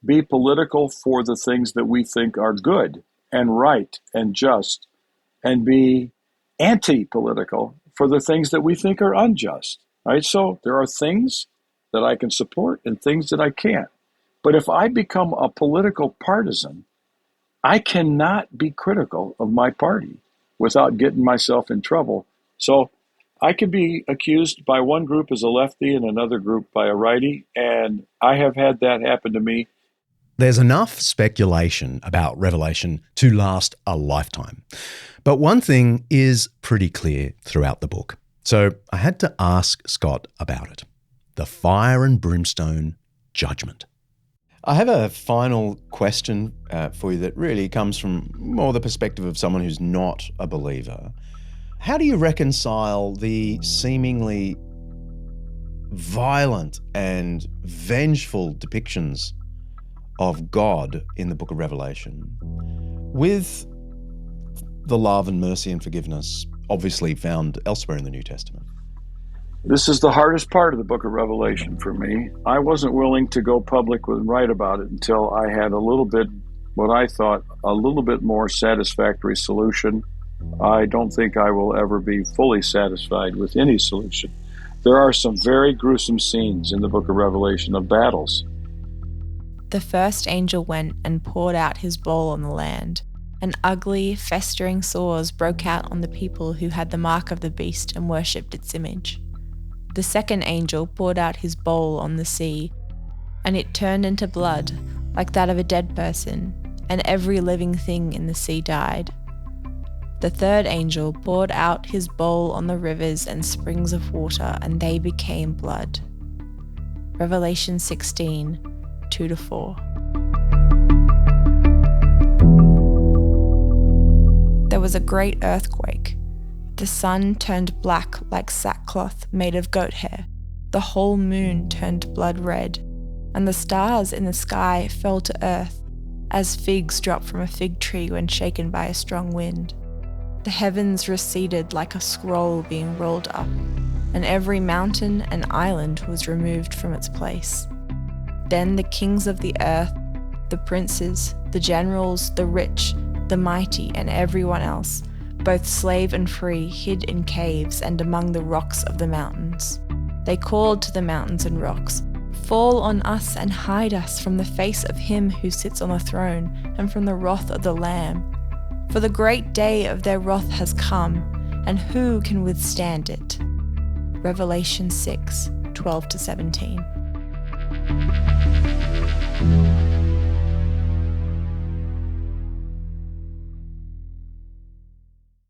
be political for the things that we think are good and right and just, and be anti-political for the things that we think are unjust. Right? So there are things that I can support and things that I can't. But if I become a political partisan, I cannot be critical of my party without getting myself in trouble. So I could be accused by one group as a lefty and another group by a righty, and I have had that happen to me. There's enough speculation about Revelation to last a lifetime. But one thing is pretty clear throughout the book. So I had to ask Scott about it. The fire and brimstone judgment. I have a final question for you that really comes from more the perspective of someone who's not a believer. How do you reconcile the seemingly violent and vengeful depictions of God in the book of Revelation with the love and mercy and forgiveness obviously found elsewhere in the New Testament? This is the hardest part of the book of Revelation for me. I wasn't willing to go public and write about it until I had a little bit, what I thought, a little bit more satisfactory solution. I don't think I will ever be fully satisfied with any solution. There are some very gruesome scenes in the book of Revelation of battles. The first angel went and poured out his bowl on the land, and ugly, festering sores broke out on the people who had the mark of the beast and worshipped its image. The second angel poured out his bowl on the sea, and it turned into blood, like that of a dead person, and every living thing in the sea died. The third angel poured out his bowl on the rivers and springs of water, and they became blood. Revelation 16, 2-4. There was a great earthquake. The sun turned black like sackcloth made of goat hair. The whole moon turned blood red, and the stars in the sky fell to earth, as figs drop from a fig tree when shaken by a strong wind. The heavens receded like a scroll being rolled up, and every mountain and island was removed from its place. Then the kings of the earth, the princes, the generals, the rich, the mighty, and everyone else, both slave and free, hid in caves and among the rocks of the mountains. They called to the mountains and rocks, "Fall on us and hide us from the face of him who sits on the throne and from the wrath of the Lamb. For the great day of their wrath has come, and who can withstand it?" Revelation 6, 12-17.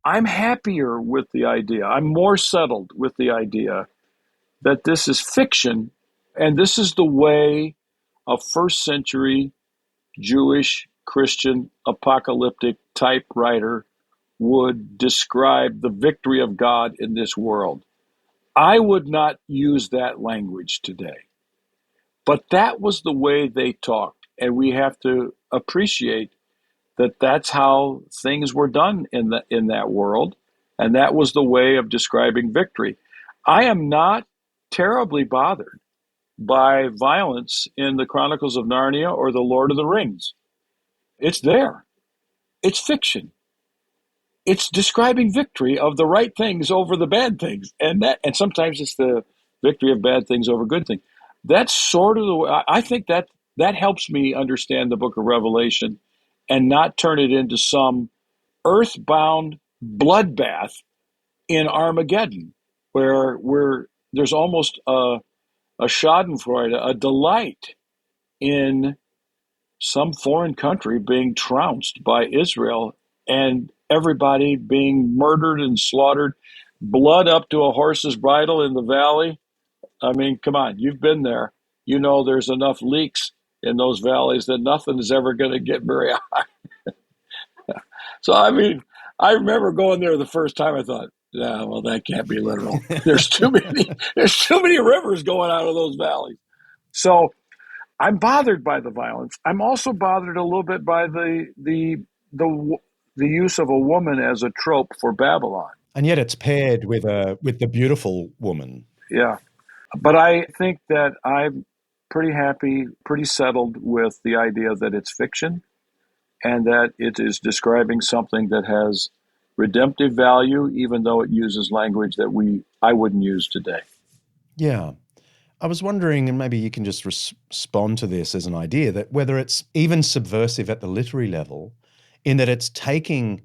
I'm happier with the idea. I'm more settled with the idea that this is fiction, and this is the way a first century Jewish, Christian, apocalyptic type writer would describe the victory of God in this world. I would not use that language today. But that was the way they talked, and we have to appreciate that that's how things were done in that world, and that was the way of describing victory. I am not terribly bothered by violence in the Chronicles of Narnia or the Lord of the Rings. It's there. It's fiction. It's describing victory of the right things over the bad things, and sometimes it's the victory of bad things over good things. That's sort of the way I think that helps me understand the book of Revelation and not turn it into some earthbound bloodbath in Armageddon, where there's almost a schadenfreude, a delight in some foreign country being trounced by Israel and everybody being murdered and slaughtered, blood up to a horse's bridle in the valley. I mean, come on, you've been there. You know there's enough leaks in those valleys that nothing is ever going to get very high. So, I mean, I remember going there the first time. I thought, yeah, well, that can't be literal. There's too many rivers going out of those valleys. So I'm bothered by the violence. I'm also bothered a little bit by the use of a woman as a trope for Babylon. And yet it's paired with the beautiful woman. Yeah. But I think that I'm pretty happy, pretty settled with the idea that it's fiction and that it is describing something that has redemptive value, even though it uses language that I wouldn't use today. Yeah. I was wondering, and maybe you can just respond to this as an idea, that whether it's even subversive at the literary level, in that it's taking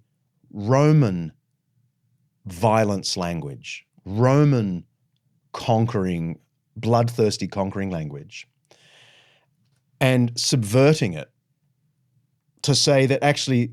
Roman violence language, Roman conquering, bloodthirsty conquering language, and subverting it to say that actually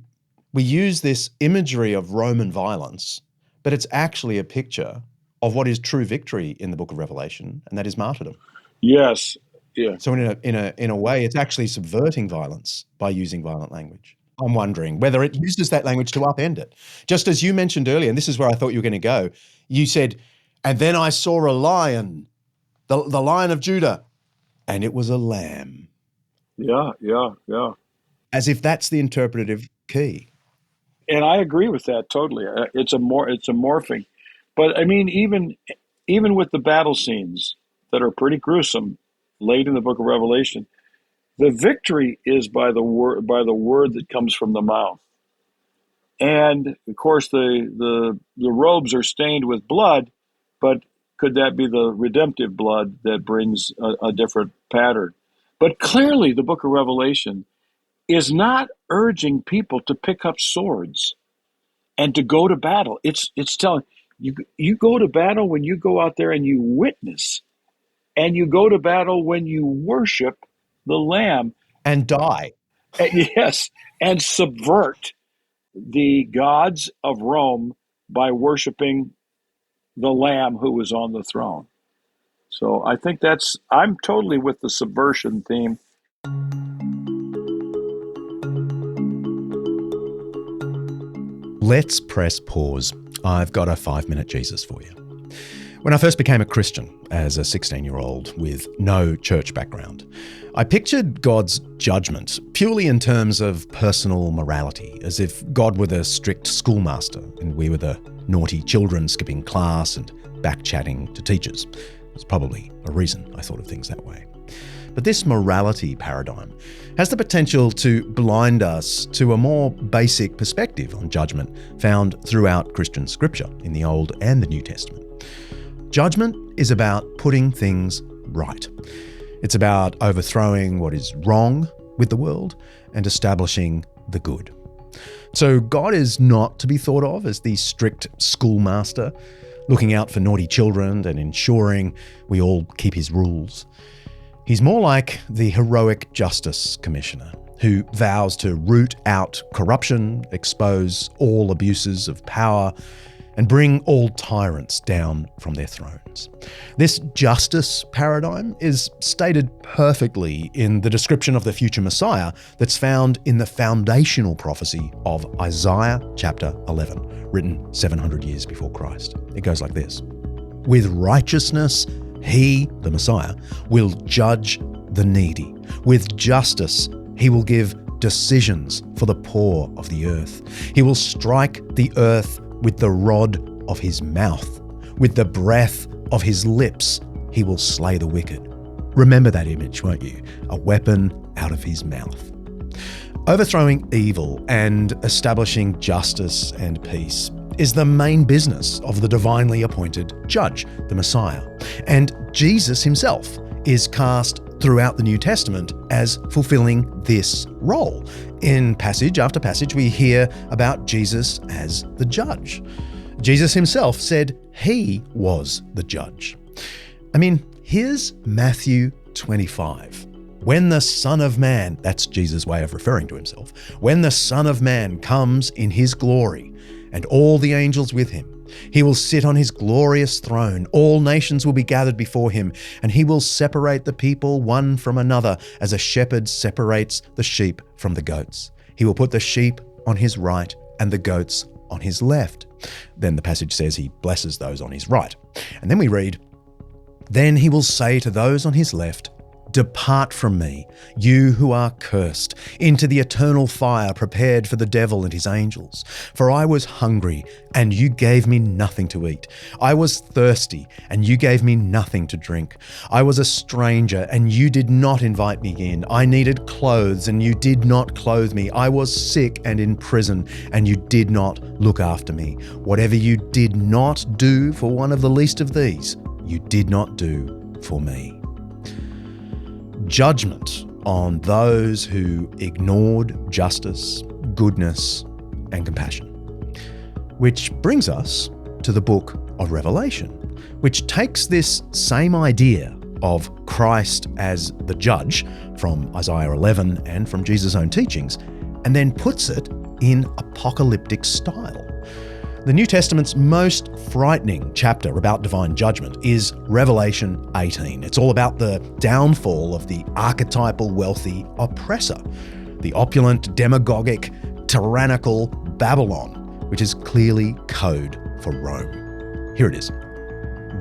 we use this imagery of Roman violence, but it's actually a picture of what is true victory in the book of Revelation, and that is martyrdom. Yes. Yeah. So in a way, it's actually subverting violence by using violent language. I'm wondering whether it uses that language to upend it. Just as you mentioned earlier, and this is where I thought you were going to go, you said, "And then I saw a lion, the Lion of Judah, and it was a lamb." Yeah. As if that's the interpretative key. And I agree with that totally. It's a morphing. But I mean, even with the battle scenes that are pretty gruesome late in the book of Revelation, the victory is by the word that comes from the mouth. And of course, the robes are stained with blood, but could that be the redemptive blood that brings a different pattern? But clearly, the book of Revelation is not urging people to pick up swords and to go to battle. It's telling you go to battle when you go out there and you witness, and you go to battle when you worship the Lamb And die. Yes, and subvert the gods of Rome by worshiping the Lamb who was on the throne. So I think I'm totally with the subversion theme. Let's press pause. I've got a 5-minute Jesus for you. When I first became a Christian as a 16-year-old with no church background, I pictured God's judgment purely in terms of personal morality, as if God were the strict schoolmaster and we were the naughty children skipping class and back-chatting to teachers. There's probably a reason I thought of things that way. But this morality paradigm has the potential to blind us to a more basic perspective on judgment found throughout Christian scripture in the Old and the New Testament. Judgment is about putting things right. It's about overthrowing what is wrong with the world and establishing the good. So God is not to be thought of as the strict schoolmaster, looking out for naughty children and ensuring we all keep his rules. He's more like the heroic justice commissioner who vows to root out corruption, expose all abuses of power, and bring all tyrants down from their thrones. This justice paradigm is stated perfectly in the description of the future Messiah that's found in the foundational prophecy of Isaiah chapter 11, written 700 years before Christ. It goes like this: "With righteousness, he, the Messiah, will judge the needy. With justice, he will give decisions for the poor of the earth. He will strike the earth with the rod of his mouth. With the breath of his lips, he will slay the wicked." Remember that image, won't you? A weapon out of his mouth. Overthrowing evil and establishing justice and peace is the main business of the divinely appointed judge, the Messiah. And Jesus himself is cast throughout the New Testament as fulfilling this role. In passage after passage, we hear about Jesus as the judge. Jesus himself said he was the judge. I mean, here's Matthew 25. "When the Son of Man," that's Jesus' way of referring to himself, "when the Son of Man comes in his glory, and all the angels with him, he will sit on his glorious throne. All nations will be gathered before him, and he will separate the people one from another as a shepherd separates the sheep from the goats. He will put the sheep on his right and the goats on his left." Then the passage says he blesses those on his right. And then we read, "Then he will say to those on his left, 'Depart from me, you who are cursed, into the eternal fire prepared for the devil and his angels. For I was hungry, and you gave me nothing to eat. I was thirsty, and you gave me nothing to drink. I was a stranger, and you did not invite me in. I needed clothes, and you did not clothe me. I was sick and in prison, and you did not look after me. Whatever you did not do for one of the least of these, you did not do for me." Judgment on those who ignored justice, goodness, and compassion. Which brings us to the book of Revelation, which takes this same idea of Christ as the judge from Isaiah 11 and from Jesus' own teachings, and then puts it in apocalyptic style. The New Testament's most frightening chapter about divine judgment is Revelation 18. It's all about the downfall of the archetypal wealthy oppressor, the opulent, demagogic, tyrannical Babylon, which is clearly code for Rome. Here it is.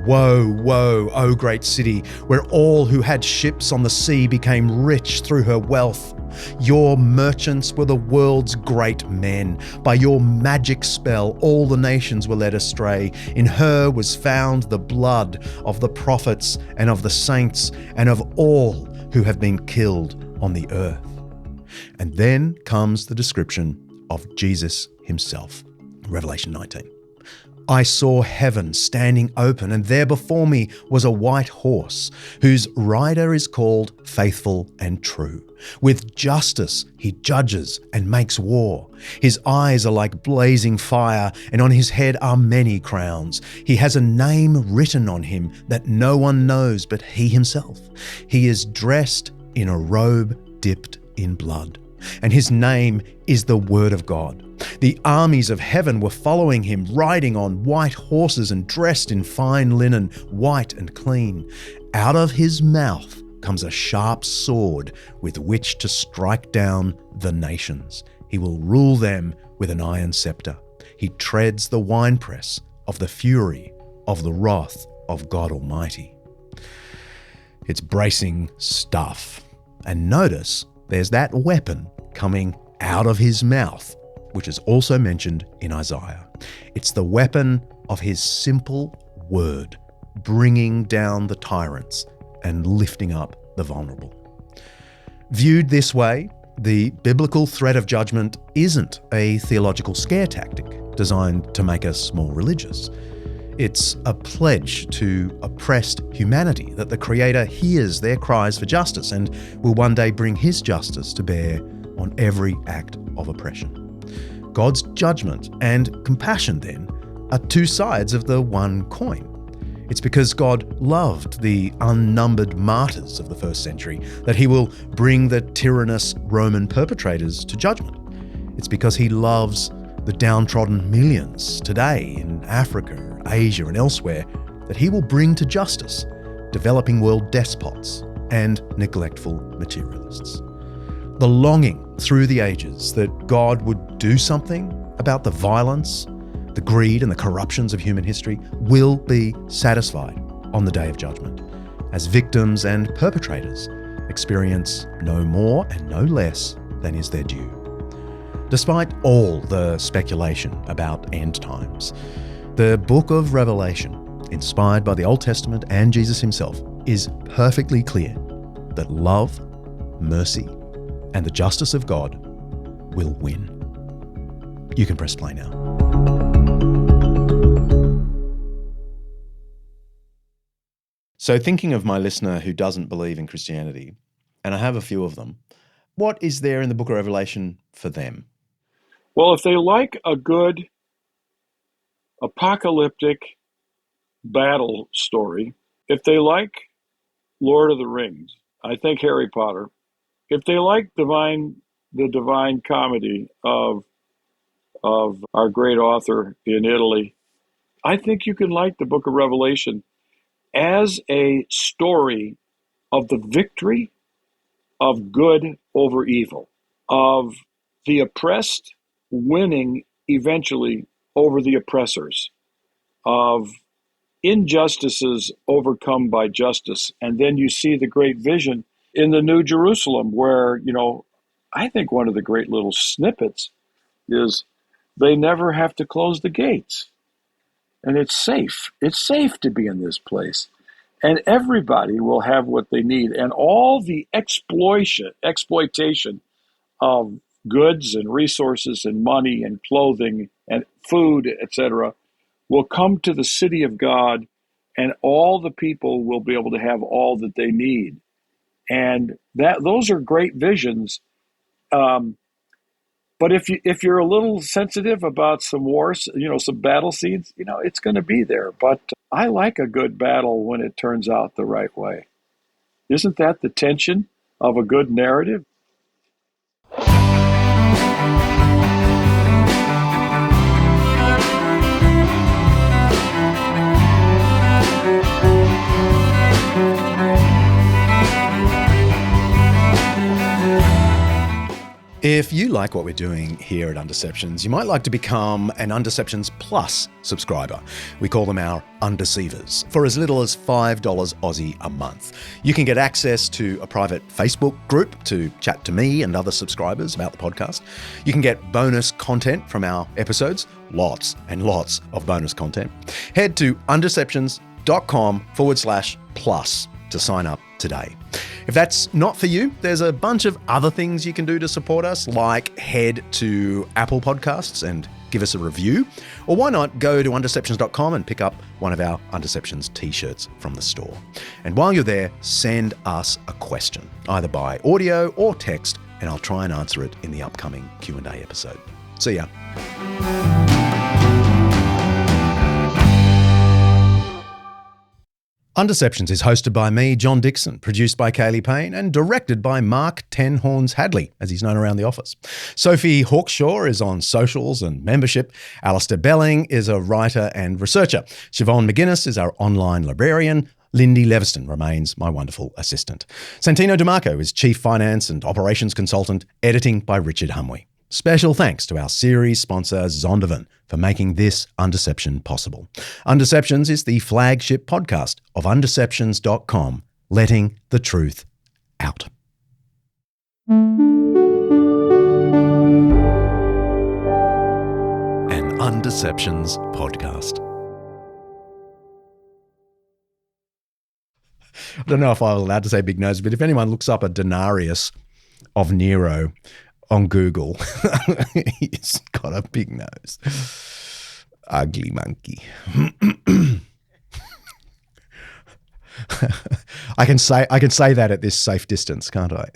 "Woe, woe, O great city, where all who had ships on the sea became rich through her wealth. Your merchants were the world's great men. By your magic spell, all the nations were led astray. In her was found the blood of the prophets and of the saints and of all who have been killed on the earth." And then comes the description of Jesus himself. Revelation 19. "I saw heaven standing open, and there before me was a white horse, whose rider is called Faithful and True. With justice he judges and makes war. His eyes are like blazing fire, and on his head are many crowns. He has a name written on him that no one knows but he himself. He is dressed in a robe dipped in blood, and his name is the Word of God. The armies of heaven were following him, riding on white horses and dressed in fine linen, white and clean. Out of his mouth comes a sharp sword with which to strike down the nations. He will rule them with an iron scepter. He treads the winepress of the fury of the wrath of God Almighty. It's bracing stuff. And notice there's that weapon coming out of his mouth, which is also mentioned in Isaiah. It's the weapon of his simple word, bringing down the tyrants and lifting up the vulnerable. Viewed this way, the biblical threat of judgment isn't a theological scare tactic designed to make us more religious. It's a pledge to oppressed humanity that the Creator hears their cries for justice and will one day bring his justice to bear on every act of oppression. God's judgment and compassion, then, are two sides of the one coin. It's because God loved the unnumbered martyrs of the first century that he will bring the tyrannous Roman perpetrators to judgment. It's because he loves the downtrodden millions today in Africa, Asia, and elsewhere that he will bring to justice developing world despots and neglectful materialists. The longing through the ages that God would do something about the violence, the greed, and the corruptions of human history will be satisfied on the day of judgment, as victims and perpetrators experience no more and no less than is their due. Despite all the speculation about end times, the book of Revelation, inspired by the Old Testament and Jesus himself, is perfectly clear that love, mercy, and the justice of God will win. You can press play now. So, thinking of my listener who doesn't believe in Christianity, and I have a few of them, what is there in the book of Revelation for them? Well, if they like a good apocalyptic battle story, if they like Lord of the Rings, I think Harry Potter, if they like the divine comedy of our great author in Italy, I think you can like the book of Revelation as a story of the victory of good over evil, of the oppressed winning eventually over the oppressors, of injustices overcome by justice. And then you see the great vision in the New Jerusalem where, I think one of the great little snippets is they never have to close the gates. And it's safe. It's safe to be in this place. And everybody will have what they need. And all the exploitation of goods and resources and money and clothing and food, etc., will come to the city of God, and all the people will be able to have all that they need. And those are great visions. But if you're a little sensitive about some wars, some battle scenes, it's going to be there. But I like a good battle when it turns out the right way. Isn't that the tension of a good narrative? If you like what we're doing here at Undeceptions, you might like to become an Undeceptions Plus subscriber. We call them our Undeceivers, for as little as $5 Aussie a month. You can get access to a private Facebook group to chat to me and other subscribers about the podcast. You can get bonus content from our episodes, lots and lots of bonus content. Head to undeceptions.com/plus to sign up today. If that's not for you, there's a bunch of other things you can do to support us, like head to Apple Podcasts and give us a review, or why not go to undeceptions.com and pick up one of our Undeceptions t-shirts from the store. And while you're there, send us a question, either by audio or text, and I'll try and answer it in the upcoming Q&A episode. See ya. Undeceptions is hosted by me, John Dickson, produced by Kaley Payne, and directed by Mark Ten Horns Hadley, as he's known around the office. Sophie Hawkshaw is on socials and membership. Alasdair Belling is a writer and researcher. Siobhan McGuiness is our online librarian. Lyndie Leviston remains my wonderful assistant. Santino DeMarco is Chief Finance and Operations Consultant, editing by Richard Hamwi. Special thanks to our series sponsor Zondervan for making this Undeception possible. Undeceptions is the flagship podcast of undeceptions.com, letting the truth out. An Undeceptions podcast. I don't know if I was allowed to say big nose, but if anyone looks up a denarius of Nero on Google, he's got a big nose. Ugly monkey. I can say that at this safe distance, can't I?